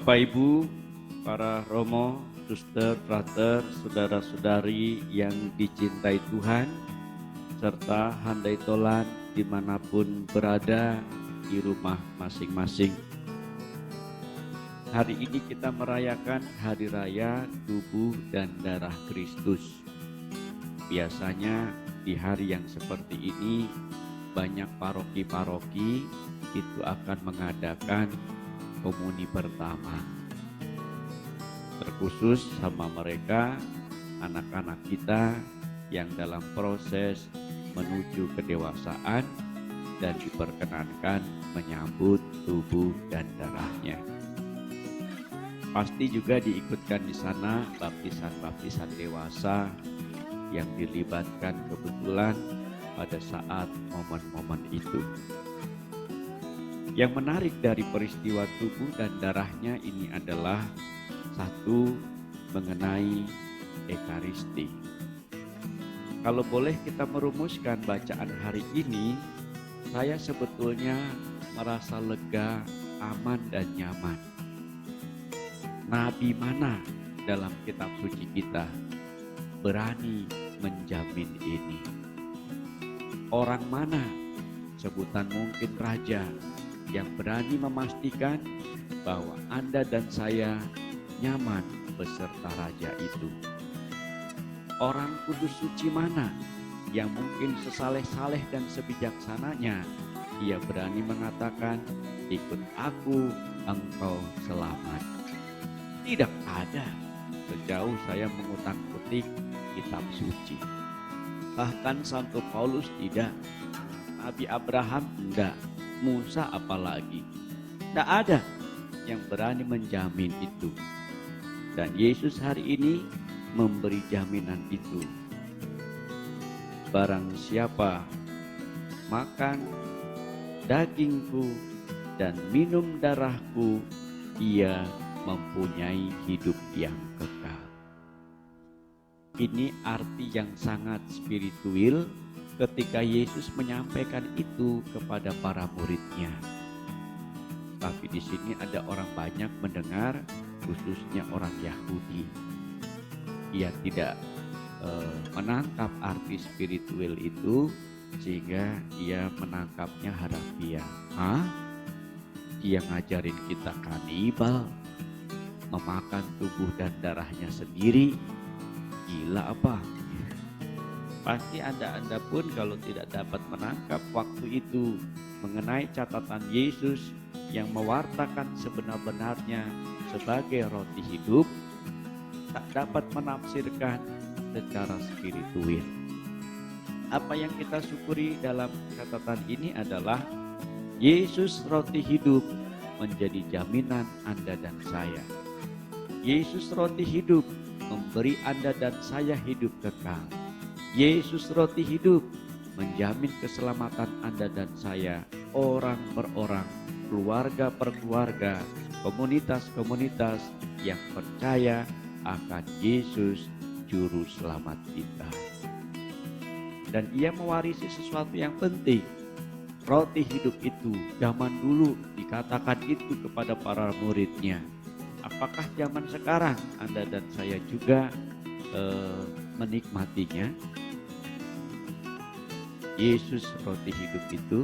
Bapak Ibu, para romo, suster, frater, saudara-saudari yang dicintai Tuhan, serta handai tolan dimanapun berada di rumah masing-masing. Hari ini kita merayakan Hari Raya Tubuh dan Darah Kristus. Biasanya di hari yang seperti ini, banyak paroki-paroki itu akan mengadakan komuni pertama. Terkhusus sama mereka, anak-anak kita yang dalam proses menuju kedewasaan dan diperkenankan menyambut tubuh dan darahnya. Pasti juga diikutkan di sana baptisan-baptisan dewasa yang dilibatkan kebetulan pada saat momen-momen itu. Yang menarik dari peristiwa tubuh dan darahnya ini adalah satu, mengenai Ekaristi. Kalau boleh kita merumuskan bacaan hari ini, saya sebetulnya merasa lega, aman dan nyaman. Nabi mana dalam kitab suci kita berani menjamin ini? Orang mana, sebutan mungkin raja, yang berani memastikan bahwa Anda dan saya nyaman beserta raja itu? Orang kudus suci mana yang mungkin sesaleh-saleh dan sebijaksananya ia berani mengatakan, ikut aku, engkau selamat? Tidak ada, sejauh saya mengutak-utik kitab suci. Bahkan Santo Paulus tidak, Nabi Abraham tidak, Musa apalagi. Tidak ada yang berani menjamin itu. Dan Yesus hari ini memberi jaminan itu. Barang siapa makan dagingku dan minum darahku, ia mempunyai hidup yang kekal. Ini arti yang sangat spiritual ketika Yesus menyampaikan itu kepada para muridnya. Tapi di sini ada orang banyak mendengar, khususnya orang Yahudi. Ia tidak menangkap arti spiritual itu, sehingga ia menangkapnya harafiah. Dia ngajarin kita kanibal, memakan tubuh dan darahnya sendiri, gila apa? Pasti Anda pun kalau tidak dapat menangkap waktu itu mengenai catatan Yesus yang mewartakan sebenar-benarnya sebagai roti hidup, tak dapat menafsirkan secara spiritual. Apa yang kita syukuri dalam catatan ini adalah Yesus roti hidup menjadi jaminan Anda dan saya. Yesus roti hidup memberi Anda dan saya hidup kekal. Yesus roti hidup menjamin keselamatan Anda dan saya, orang per orang, keluarga per keluarga, komunitas-komunitas yang percaya akan Yesus Juru Selamat kita. Dan ia mewarisi sesuatu yang penting. Roti hidup itu zaman dulu dikatakan itu kepada para muridnya. Apakah zaman sekarang Anda dan saya juga menikmatinya? Yesus roti hidup itu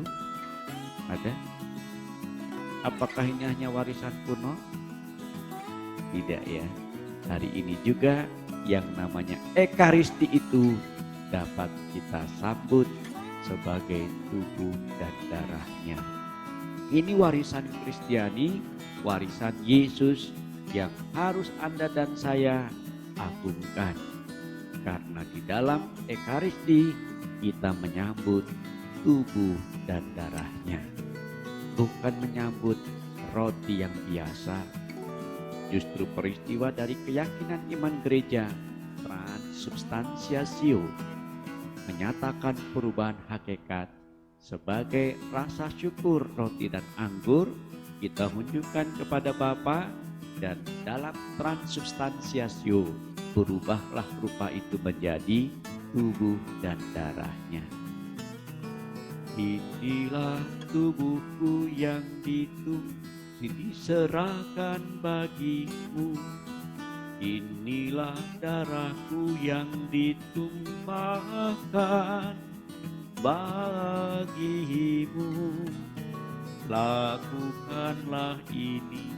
ada? Apakah ini hanya warisan kuno? Tidak ya. Hari ini juga yang namanya Ekaristi itu dapat kita sambut sebagai tubuh dan darahnya. Ini warisan Kristiani, warisan Yesus yang harus Anda dan saya agungkan. Karena di dalam Ekaristi kita menyambut tubuh dan darahnya. Bukan menyambut roti yang biasa. Justru peristiwa dari keyakinan iman gereja, transubstansiasio, menyatakan perubahan hakikat. Sebagai rasa syukur roti dan anggur, kita tunjukkan kepada Bapa, dan dalam transubstansiasio berubahlah rupa itu menjadi tubuh dan darahnya. Inilah tubuhku yang ditumpahkan diserahkan bagimu. Inilah darahku yang ditumpahkan bagimu. Lakukanlah ini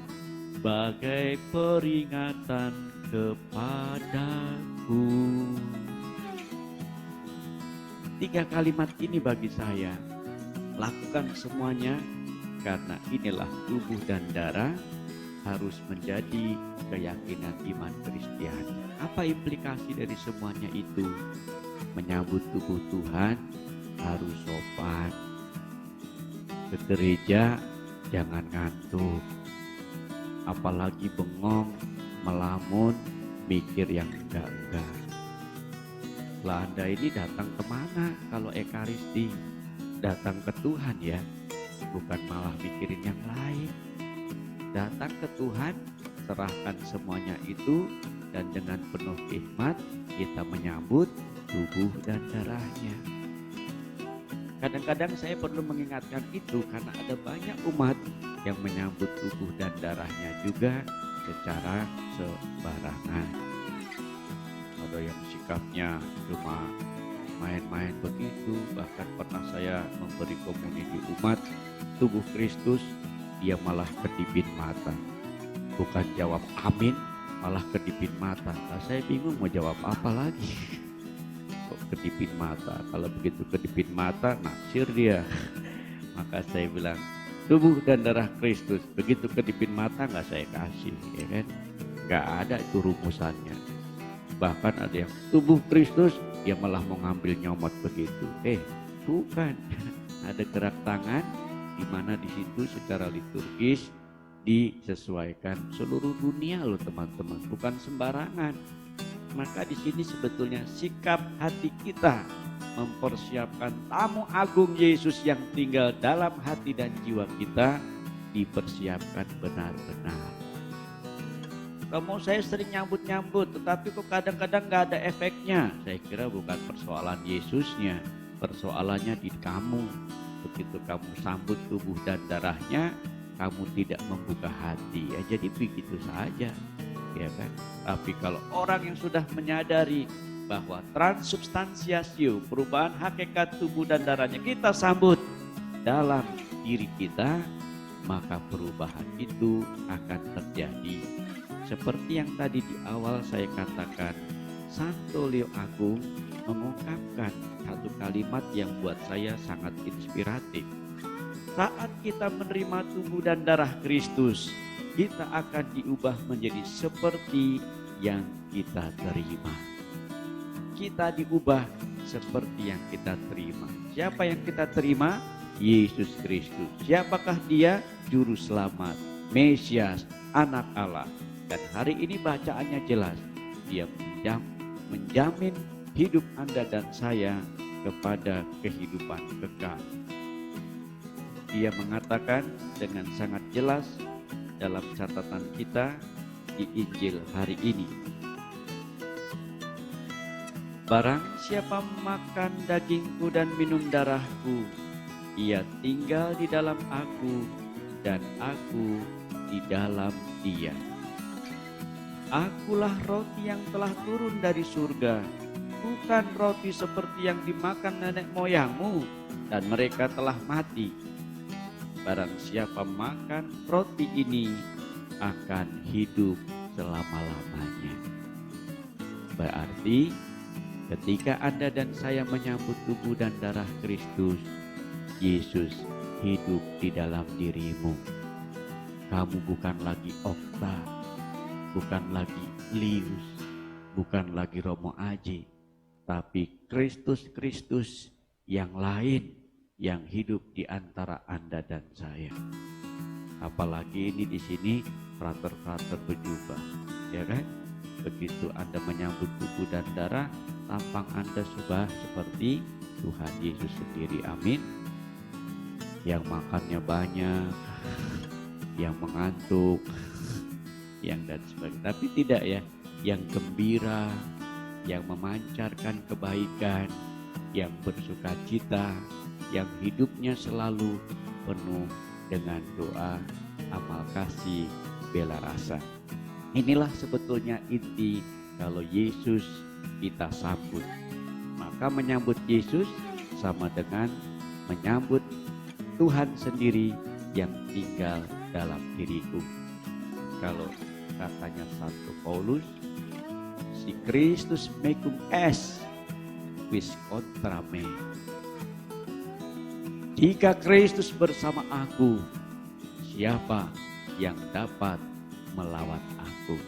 bagai peringatan kepadaku. 3 kalimat ini bagi saya, lakukan semuanya karena inilah tubuh dan darah, harus menjadi keyakinan iman Kristiani. Apa implikasi dari semuanya itu? Menyambut tubuh Tuhan harus sopan. Ke gereja jangan ngantuk, apalagi bengong, melamun, mikir yang enggak-enggak. Lah Anda ini datang kemana kalau ekaristi? Datang ke Tuhan ya, bukan malah mikirin yang lain. Datang ke Tuhan, serahkan semuanya itu, dan dengan penuh hikmat kita menyambut tubuh dan darahnya. Kadang-kadang saya perlu mengingatkan itu karena ada banyak umat yang menyambut tubuh dan darahnya juga secara sembarangan. Ada yang sikapnya cuma main-main begitu, bahkan pernah saya memberi komuni di umat tubuh Kristus, dia malah kedipin mata. Bukan jawab amin, malah kedipin mata. Nah, saya bingung mau jawab apa lagi. Kok kedipin mata? Kalau begitu kedipin mata, naksir dia. Maka saya bilang, tubuh dan darah Kristus, begitu kedipin mata nggak saya kasih, ya kan? Nggak ada itu rumusannya. Bahkan ada yang tubuh Kristus, dia malah mau ngambil nyomot begitu. Bukan. Ada gerak tangan di mana di situ secara liturgis disesuaikan seluruh dunia loh teman-teman, bukan sembarangan. Maka di sini sebetulnya sikap hati kita mempersiapkan tamu agung Yesus yang tinggal dalam hati dan jiwa kita dipersiapkan benar-benar. Kamu saya sering nyambut-nyambut, tetapi kok kadang-kadang gak ada efeknya. Saya kira bukan persoalan Yesusnya, persoalannya di kamu. Begitu kamu sambut tubuh dan darahnya, kamu tidak membuka hati, ya jadi begitu saja, ya kan? Tapi kalau orang yang sudah menyadari bahwa transubstansiasio, perubahan hakikat tubuh dan darahnya kita sambut dalam diri kita, maka perubahan itu akan terjadi. Seperti yang tadi di awal saya katakan, Santo Leo Agung mengungkapkan satu kalimat yang buat saya sangat inspiratif. Saat kita menerima tubuh dan darah Kristus, kita akan diubah menjadi seperti yang kita terima. Kita diubah seperti yang kita terima. Siapa yang kita terima? Yesus Kristus. Siapakah dia? Juru selamat, Mesias, anak Allah. Dan hari ini bacaannya jelas. Dia menjamin hidup Anda dan saya kepada kehidupan kekal. Dia mengatakan dengan sangat jelas dalam catatan kita di Injil hari ini. Barang siapa makan dagingku dan minum darahku, ia tinggal di dalam aku dan aku di dalam dia. Akulah roti yang telah turun dari surga, bukan roti seperti yang dimakan nenek moyangmu dan mereka telah mati. Barang siapa makan roti ini akan hidup selama-lamanya. Berarti ketika Anda dan saya menyambut tubuh dan darah Kristus, Yesus hidup di dalam dirimu. Kamu bukan lagi Okta, bukan lagi Lius, bukan lagi Romo Aji, tapi Kristus yang lain yang hidup di antara Anda dan saya. Apalagi ini di sini frater-frater berjubah, ya kan? Begitu Anda menyambut tubuh dan darah, tampang Anda sudah seperti Tuhan Yesus sendiri. Amin. Yang makannya banyak, yang mengantuk, yang dan sebagainya. Tapi tidak ya, yang gembira, yang memancarkan kebaikan, yang bersuka cita, yang hidupnya selalu penuh dengan doa amal kasih, bela rasa. Inilah sebetulnya inti kalau Yesus kita sambut. Maka menyambut Yesus sama dengan menyambut Tuhan sendiri yang tinggal dalam diriku. Kalau katanya Santo Paulus, si Kristus mecum est quis contra me. Jika Kristus bersama aku, siapa yang dapat melawan aku?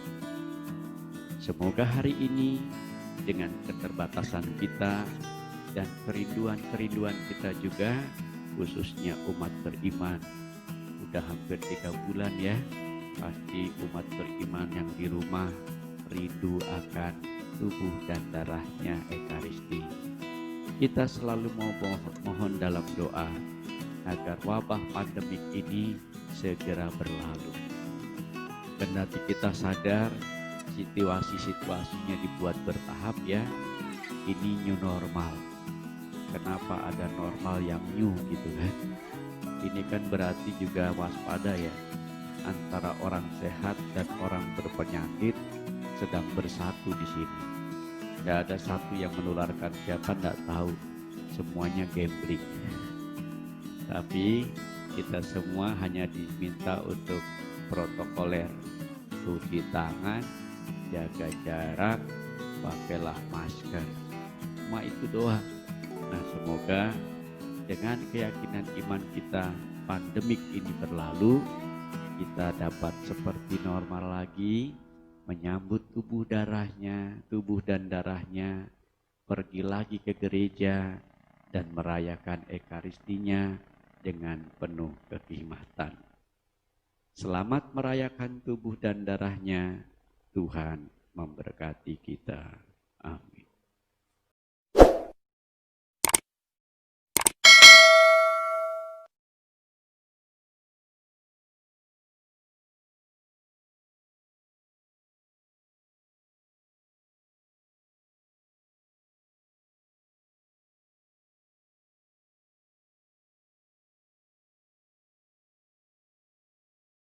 Semoga hari ini dengan keterbatasan kita dan kerinduan-kerinduan kita juga, khususnya umat beriman, udah hampir 3 bulan ya, pasti umat beriman yang di rumah rindu akan tubuh dan darahnya Ekaristi. Kita selalu mohon dalam doa agar wabah pandemik ini segera berlalu. Kendati kita sadar situasinya dibuat bertahap ya, ini new normal. Kenapa ada normal yang new gitu kan? Ini kan berarti juga waspada ya, antara orang sehat dan orang berpenyakit sedang bersatu di sini. Tidak ada satu yang menularkan siapa, tidak tahu. Semuanya gambling. Tapi kita semua hanya diminta untuk protokoler, cuci tangan, jaga jarak, pakailah masker. Cuma itu doang. Nah, semoga dengan keyakinan iman kita pandemik ini berlalu, kita dapat seperti normal lagi, menyambut tubuh dan darahnya, pergi lagi ke gereja dan merayakan Ekaristinya dengan penuh kekhidmatan. Selamat merayakan tubuh dan darahnya. Tuhan memberkati kita. Amin.